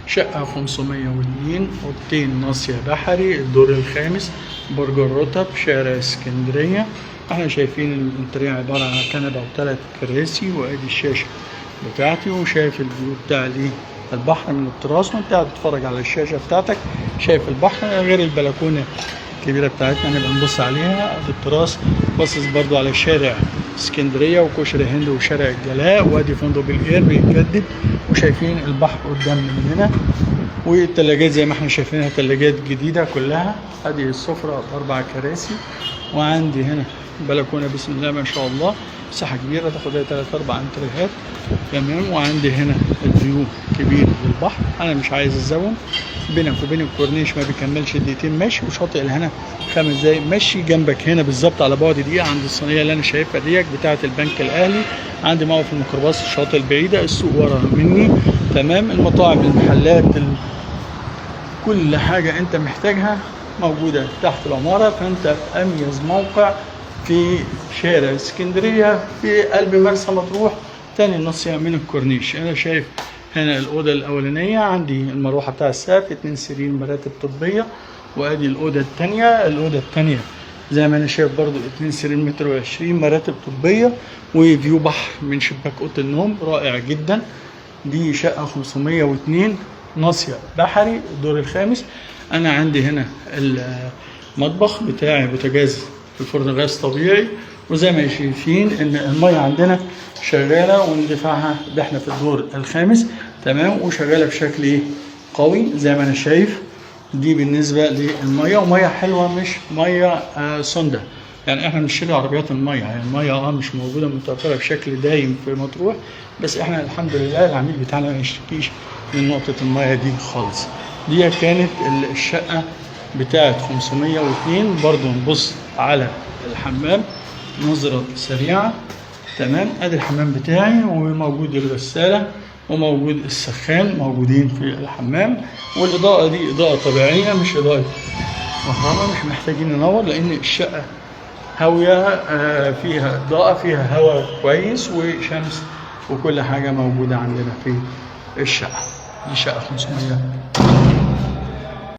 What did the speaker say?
شقة 502 اوضتين ناصية بحري، الدور الخامس، برج الرطب، شارع اسكندرية. احنا شايفين الانتريه عبارة عن كنبة وثلاث كراسي، وادي الشاشة بتاعتي، وشايف الفيو بتاع البحر من التراس، وانت قاعد تتفرج على الشاشة بتاعتك شايف البحر، غير البلكونة الكبيرة بتاعتنا هنبقى نبص عليها في التراس، باصص برضو على شارع اسكندرية وكشري هند وشارع الجلاء، وادي فندق بالاير بيتجدد، وشايفين البحر قدام مننا، والتلاجات زي ما احنا شايفينها تلاجات جديدة كلها. ادي السفرة ب4 كراسي، وعندي هنا بلكونة بسم الله ما شاء الله، مساحة كبيرة تاخد 3-4 انتريهات، تمام. وعندي هنا الفيو كبير للبحر، انا مش عايز الزوم، بينك وبين الكورنيش ما بيكملش دقيقتين مشي، وشاطئ الهنا 5 دقايق مشي. جنبك هنا بالظبط على بعد دقيقة عند الصينية اللي انا شايفها ديت بتاعة البنك الاهلي، عندي موقف الميكروباص الشاطئ البعيدة، السوق ورا مني، تمام. المطاعم، المحلات، كل حاجة انت محتاجها موجودة تحت العمارة، فانت في اميز موقع في شارع اسكندرية في قلب مرسى مطروح، تاني ناصية من الكورنيش. انا شايف هنا الأوضة الأولانية، عندي المروحة بتاع السقف، 2 سرير، مراتب طبية، وادي الأوضة التانية. الأوضة التانية زي ما انا شايف برضو 2 سرير 1.20 متر، مراتب طبية، وفيو بحر من شباك أوضة النوم رائع جدا. دي شقة 502 ناصية بحري، الدور الخامس. انا عندي هنا المطبخ بتاعي بوتاجاز في الفرن غاز طبيعي، وزي ما شايفين ان المية عندنا شغالة وندفعها، ده احنا في الدور الخامس، تمام، وشغالة بشكل قوي زي ما انا شايف. دي بالنسبة للمية، ومية حلوة مش مية سندة، يعني احنا بنشتري عربيات المية، يعني المية مش موجودة متوفرة بشكل دايم في مطروح، بس احنا الحمد لله العميل بتاعنا ما يشتكيش من نقطة المية دي خالص. دي كانت الشقة بتاعت 502. برضو نبص على الحمام نظرة سريعة، تمام. ادي الحمام بتاعي، وموجود الغسالة وموجود السخان موجودين في الحمام، والإضاءة دي إضاءة طبيعية مش إضاءة كهرباء، مش محتاجين ننور لأن الشقة هاوية، فيها إضاءة، فيها هواء كويس وشمس، وكل حاجة موجودة عندنا في الشقة. دي شقة 500.